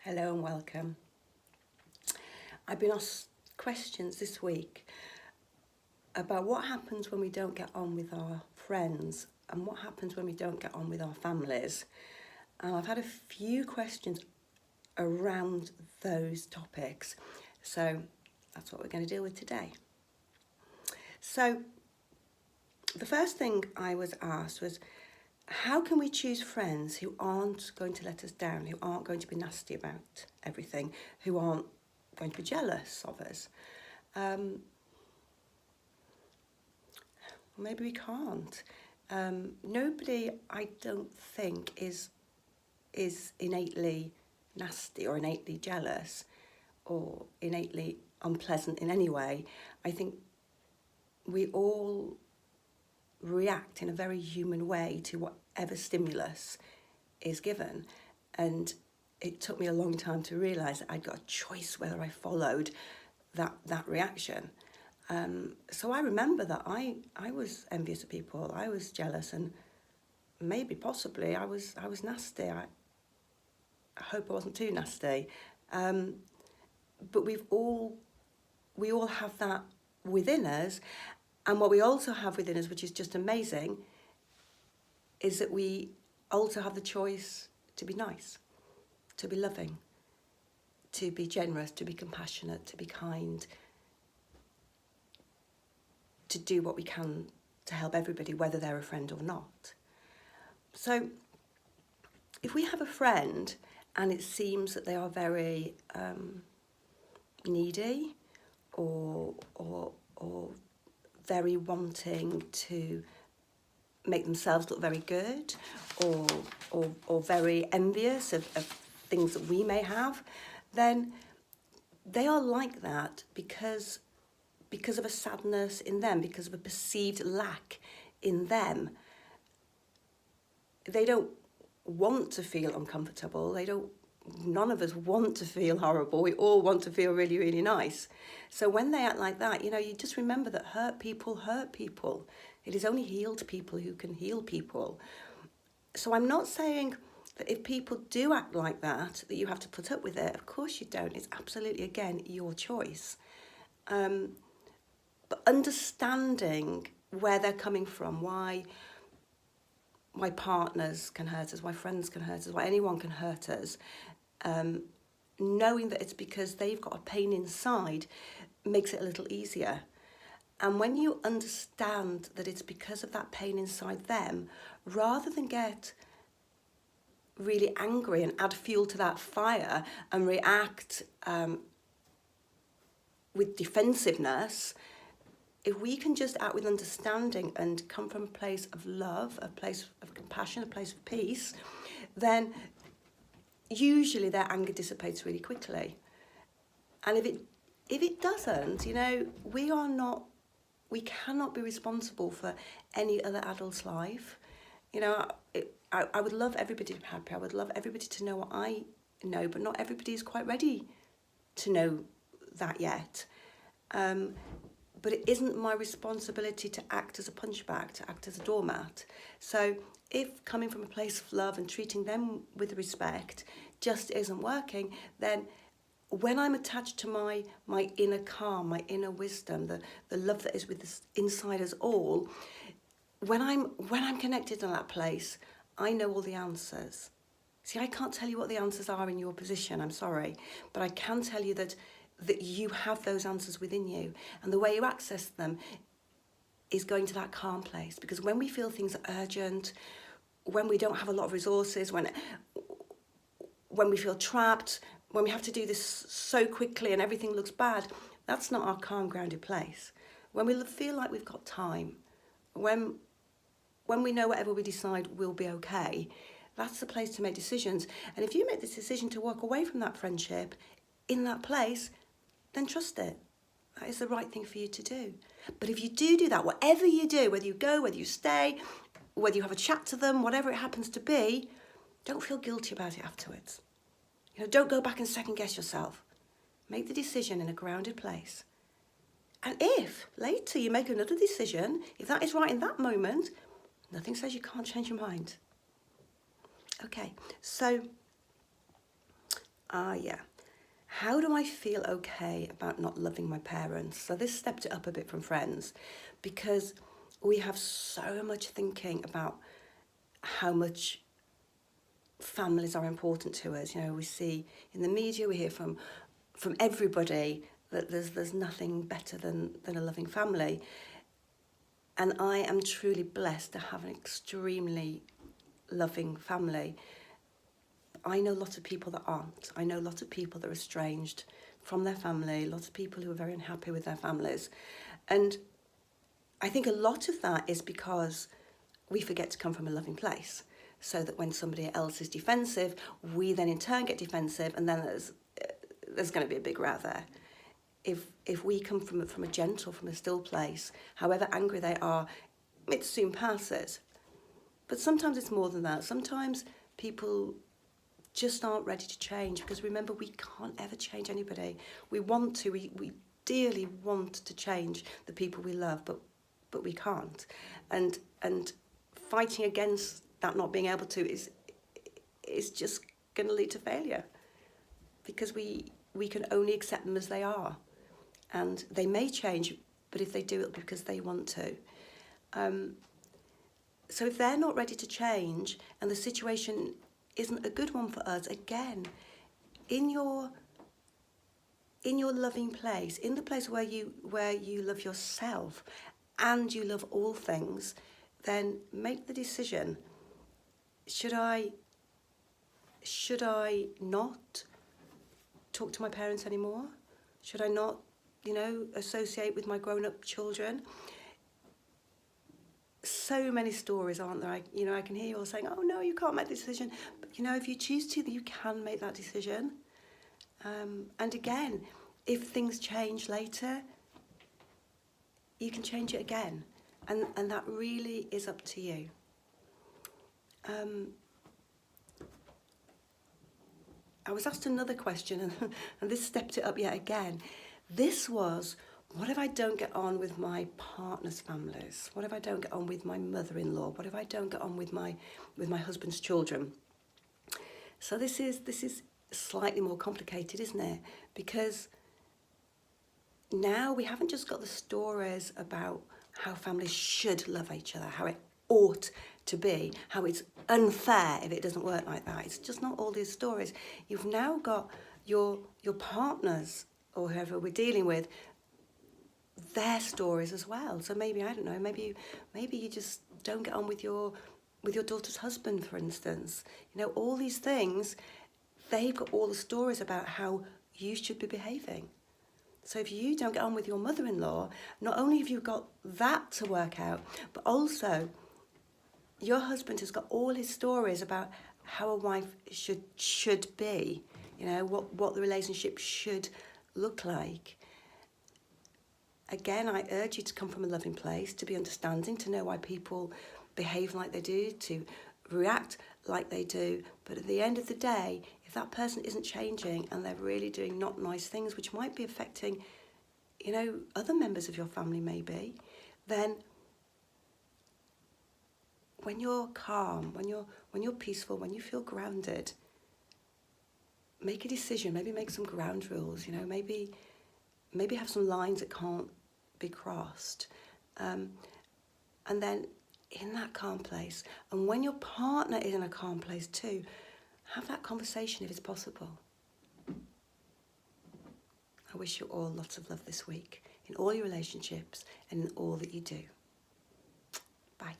Hello and welcome. I've been asked questions this week about what happens when we don't get on with our friends and what happens when we don't get on with our families. And I've had a few questions around those topics. So that's what we're going to deal with today. So the first thing I was asked was, how can we choose friends who aren't going to let us down, who aren't going to be nasty about everything, who aren't going to be jealous of us? Maybe we can't. Nobody, I don't think, is innately nasty or innately jealous or innately unpleasant in any way. I think we all react in a very human way to whatever stimulus is given. And it took me a long time to realise that I'd got a choice whether I followed that reaction. So I remember that I was envious of people, I was jealous, and maybe possibly I was nasty. I hope I wasn't too nasty. But we all have that within us. And what we also have within us, which is just amazing, is that we also have the choice to be nice, to be loving, to be generous, to be compassionate, to be kind, to do what we can to help everybody, whether they're a friend or not. So if we have a friend and it seems that they are very needy or very wanting to make themselves look very good or very envious of things that we may have, then they are like that because of a sadness in them, because of a perceived lack in them. They don't want to feel uncomfortable. None of us want to feel horrible. We all want to feel really, really nice. So when they act like that, you just remember that hurt people hurt people. It is only healed people who can heal people. So I'm not saying that if people do act like that you have to put up with it. Of course you don't. It's absolutely, again, your choice. But understanding where they're coming from, why partners can hurt us, why friends can hurt us, why anyone can hurt us, knowing that it's because they've got a pain inside makes it a little easier. And when you understand that it's because of that pain inside them, rather than get really angry and add fuel to that fire and react with defensiveness, if we can just act with understanding and come from a place of love, a place of compassion, a place of peace, then usually their anger dissipates really quickly. And if it doesn't, we cannot be responsible for any other adult's life. I would love everybody to be happy. I would love everybody to know what I know, but not everybody is quite ready to know that yet. But it isn't my responsibility to act as a punchbag, to act as a doormat. So if coming from a place of love and treating them with respect just isn't working, then when I'm attached to my inner calm, my inner wisdom, the love that is with us, inside us all, when I'm connected in that place, I know all the answers. See, I can't tell you what the answers are in your position, I'm sorry, but I can tell you that you have those answers within you, and the way you access them is going to that calm place. Because when we feel things are urgent, when we don't have a lot of resources, when we feel trapped, when we have to do this so quickly and everything looks bad, that's not our calm, grounded place. When we feel like we've got time, when we know whatever we decide will be okay, that's the place to make decisions. And if you make this decision to walk away from that friendship in that place, then trust it. That is the right thing for you to do. But if you do that, whatever you do, whether you go, whether you stay, whether you have a chat to them, whatever it happens to be, don't feel guilty about it afterwards. Don't go back and second guess yourself. Make the decision in a grounded place. And if later you make another decision, if that is right in that moment, nothing says you can't change your mind. Okay, so Yeah. How do I feel okay about not loving my parents? So this stepped it up a bit from friends, because we have so much thinking about how much families are important to us. You know, we see in the media, we hear from everybody that there's nothing better than a loving family. And I am truly blessed to have an extremely loving family. I know lots of people that aren't. I know lots of people that are estranged from their family, lots of people who are very unhappy with their families. And I think a lot of that is because we forget to come from a loving place. So that when somebody else is defensive, we then in turn get defensive, and then there's going to be a big row there. If we come from a gentle, from a still place, however angry they are, it soon passes. But sometimes it's more than that. Sometimes people just aren't ready to change, because remember, we can't ever change anybody. We want to, we dearly want to change the people we love, but we can't. And fighting against that not being able to is just going to lead to failure, because we can only accept them as they are. And they may change, but if they do, it'll be because they want to. So if they're not ready to change and the situation isn't a good one for us, again, in your loving place, in the place where you love yourself and you love all things, then make the decision. Should I not talk to my parents anymore? Should I not, associate with my grown-up children? So many stories, aren't there? I can hear you all saying, oh no, you can't make the decision. But if you choose to, you can make that decision. And again, if things change later, you can change it again. And that really is up to you. I was asked another question, and this stepped it up yet again. This was, what if I don't get on with my partner's families? What if I don't get on with my mother-in-law? What if I don't get on with my husband's children? So this is slightly more complicated, isn't it? Because now we haven't just got the stories about how families should love each other, how it ought to be, how it's unfair if it doesn't work like that. It's just not all these stories. You've now got your partners, or whoever we're dealing with, their stories as well. So maybe, I don't know, maybe you just don't get on with your daughter's husband, for instance. All these things, they've got all the stories about how you should be behaving. So if you don't get on with your mother-in-law, not only have you got that to work out, but also your husband has got all his stories about how a wife should be, what the relationship should look like. Again, I urge you to come from a loving place, to be understanding, to know why people behave like they do, to react like they do. But at the end of the day, if that person isn't changing and they're really doing not nice things, which might be affecting, other members of your family maybe, then when you're calm, when you're peaceful, when you feel grounded, make a decision. Maybe make some ground rules. Maybe have some lines that can't be crossed, and then in that calm place, and when your partner is in a calm place too, have that conversation if it's possible. I wish you all lots of love this week in all your relationships and in all that you do. Bye.